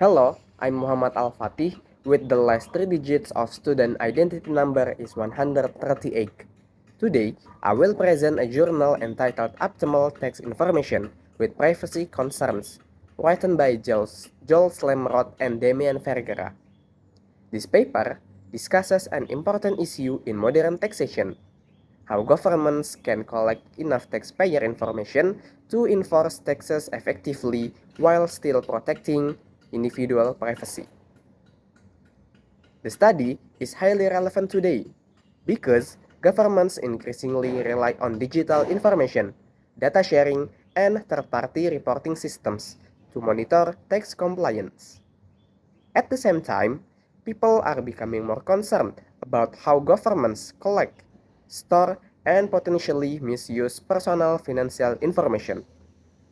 Hello, I'm Muhammad Al-Fatih with the last three digits of student identity number is 138. Today, I will present a journal entitled Optimal Text Information with Privacy Concerns, written by Joel Slemrod and Damian Vergara. This paper discusses an important issue in modern taxation, how governments can collect enough taxpayer information to enforce taxes effectively while still protecting individual privacy. The study is highly relevant today because governments increasingly rely on digital information, data sharing, and third-party reporting systems to monitor tax compliance. At the same time, people are becoming more concerned about how governments collect, store, and potentially misuse personal financial information.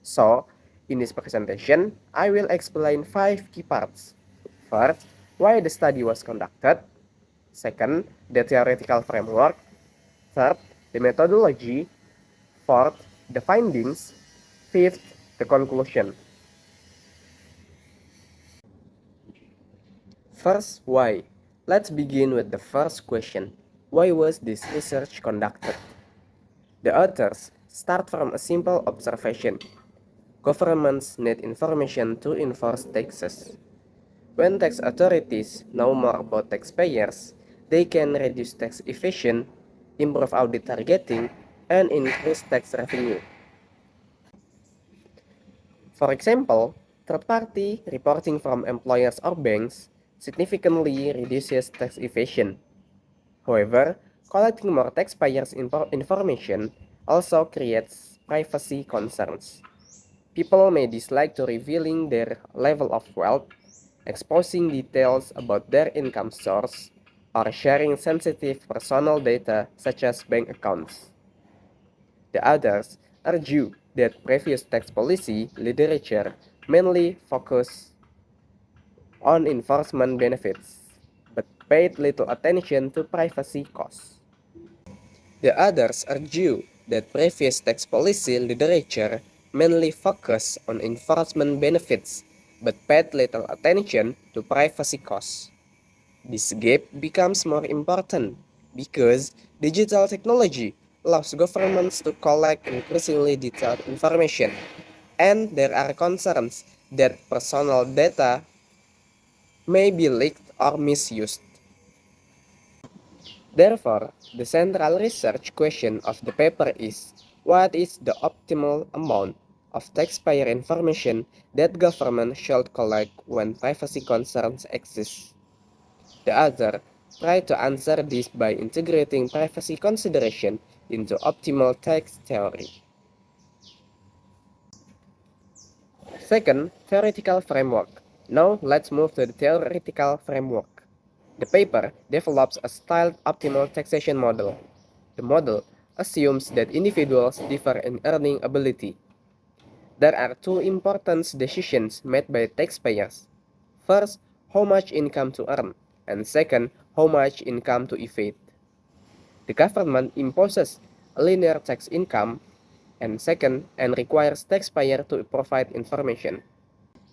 So, in this presentation, I will explain 5 key parts. First, why the study was conducted. Second, the theoretical framework. Third, the methodology. Fourth, the findings. Fifth, the conclusion. First, why? Let's begin with the first question. Why was this research conducted? The authors start from a simple observation. Governments need information to enforce taxes. When tax authorities know more about taxpayers, they can reduce tax evasion, improve audit targeting, and increase tax revenue. For example, third-party reporting from employers or banks significantly reduces tax evasion. However, collecting more taxpayers' information also creates privacy concerns. People may dislike to revealing their level of wealth, exposing details about their income source, or sharing sensitive personal data such as bank accounts. The others argue that previous tax policy literature mainly focused on enforcement benefits, but paid little attention to privacy costs. The others argue that previous tax policy literature mainly focused on enforcement benefits, but paid little attention to privacy costs. This gap becomes more important because digital technology allows governments to collect increasingly detailed information, and there are concerns that personal data may be leaked or misused. Therefore, the central research question of the paper is, what is the optimal amount of taxpayer information that government should collect when privacy concerns exist? The author tried to answer this by integrating privacy consideration into optimal tax theory. Second, theoretical framework. Now let's move to the theoretical framework. The paper develops a styled optimal taxation model. The model assumes that individuals differ in earning ability. There are two important decisions made by taxpayers. First, how much income to earn, and second, how much income to evade. The government imposes a linear tax income, and second, and requires taxpayer to provide information.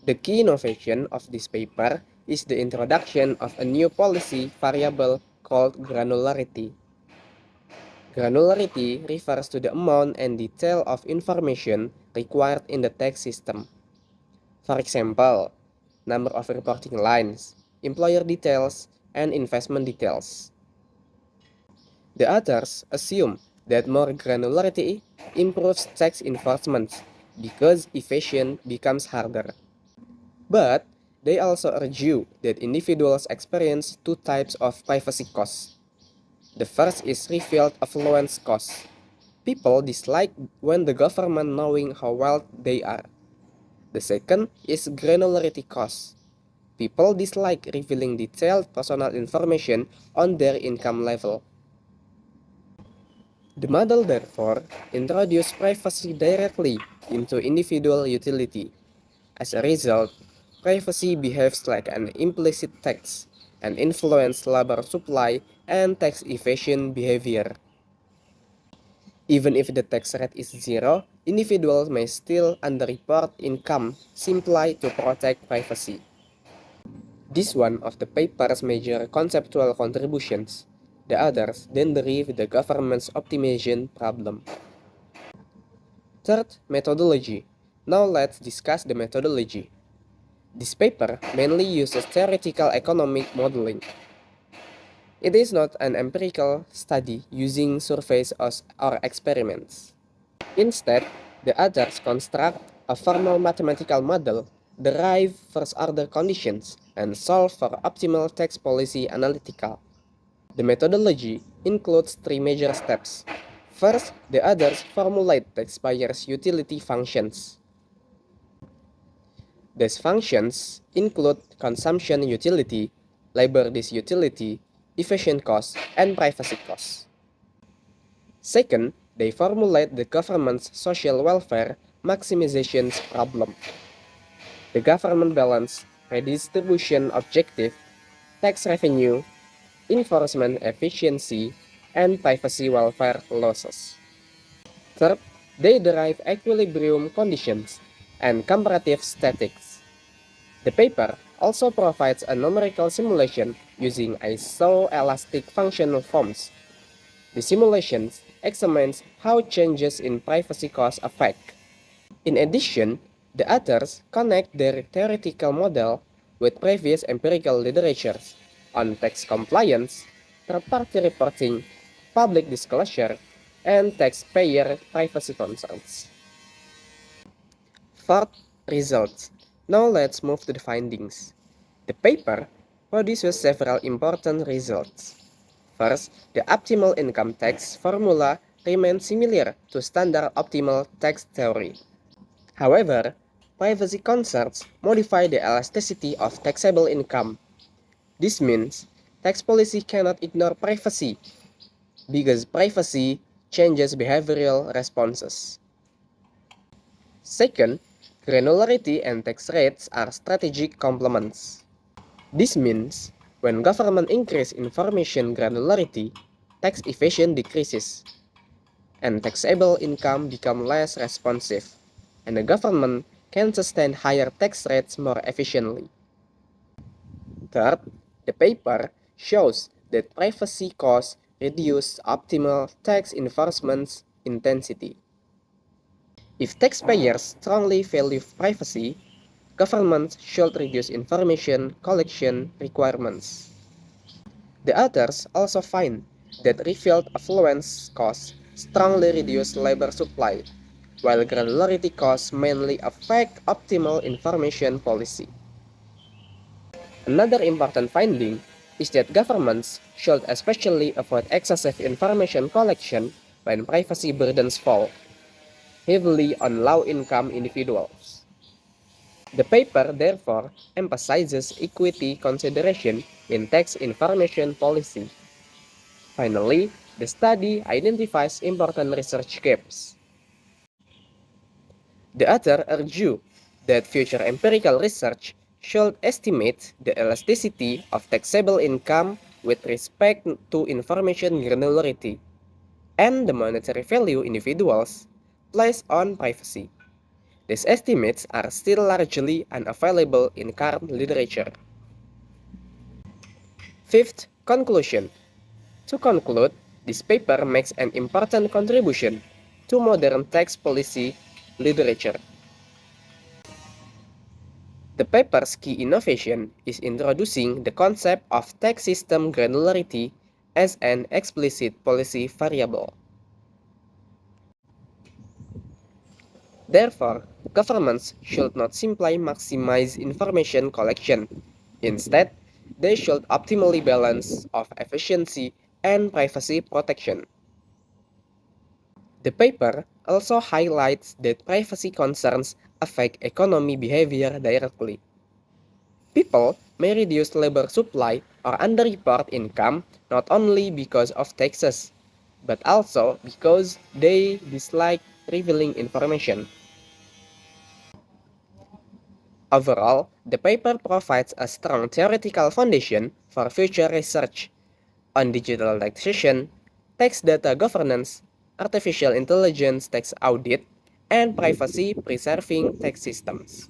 The key innovation of this paper is the introduction of a new policy variable called granularity. Granularity refers to the amount and detail of information required in the tax system. For example, number of reporting lines, employer details, and investment details. The authors assume that more granularity improves tax enforcement because evasion becomes harder. But they also argue that individuals experience two types of privacy costs. The first is revealed affluence cost. People dislike when the government knowing how wealthy they are. The second is granularity cost. People dislike revealing detailed personal information on their income level. The model therefore introduces privacy directly into individual utility. As a result, privacy behaves like an implicit tax and influences labor supply and tax evasion behavior. Even if the tax rate is zero, individuals may still underreport income simply to protect privacy. This one of the paper's major conceptual contributions. The others then derive the government's optimization problem. Third, methodology. Now let's discuss the methodology. This paper mainly uses theoretical economic modeling. It is not an empirical study using surveys or experiments. Instead, the authors construct a formal mathematical model, derive first-order conditions, and solve for optimal tax policy analytical. The methodology includes three major steps. First, the authors formulate taxpayers' utility functions. These functions include consumption utility, labor disutility, efficient cost, and privacy cost. Second, they formulate the government's social welfare maximization problem. The government balance, redistribution objective, tax revenue, enforcement efficiency, and privacy welfare losses. Third, they derive equilibrium conditions and comparative statistics. The paper also provides a numerical simulation using isoelastic functional forms. The simulation examines how changes in privacy costs affect. In addition, the authors connect their theoretical model with previous empirical literature on tax compliance, third-party reporting, public disclosure, and taxpayer privacy concerns. Fourth, results. Now let's move to the findings. The paper produces several important results. First, the optimal income tax formula remains similar to standard optimal tax theory. However, privacy concerns modify the elasticity of taxable income. This means tax policy cannot ignore privacy because privacy changes behavioral responses. Second, granularity and tax rates are strategic complements. This means when government increase information granularity, tax evasion decreases, and taxable income become less responsive, and the government can sustain higher tax rates more efficiently. Third, the paper shows that privacy costs reduce optimal tax enforcement intensity. If taxpayers strongly value privacy, governments should reduce information collection requirements. The authors also find that revealed affluence costs strongly reduce labor supply, while granularity costs mainly affect optimal information policy. Another important finding is that governments should especially avoid excessive information collection when privacy burdens fall heavily on low-income individuals. The paper, therefore, emphasizes equity consideration in tax information policy. Finally, the study identifies important research gaps. The author argued that future empirical research should estimate the elasticity of taxable income with respect to information granularity and the monetary value individuals place on privacy. These estimates are still largely unavailable in current literature. Fifth, conclusion. To conclude, this paper makes an important contribution to modern tax policy literature. The paper's key innovation is introducing the concept of tax system granularity as an explicit policy variable. Therefore, governments should not simply maximize information collection. Instead, they should optimally balance of efficiency and privacy protection. The paper also highlights that privacy concerns affect economy behavior directly. People may reduce labor supply or underreport income not only because of taxes, but also because they dislike revealing information. Overall, the paper provides a strong theoretical foundation for future research on digital taxation, tax data governance, artificial intelligence tax audit, and privacy-preserving tax systems.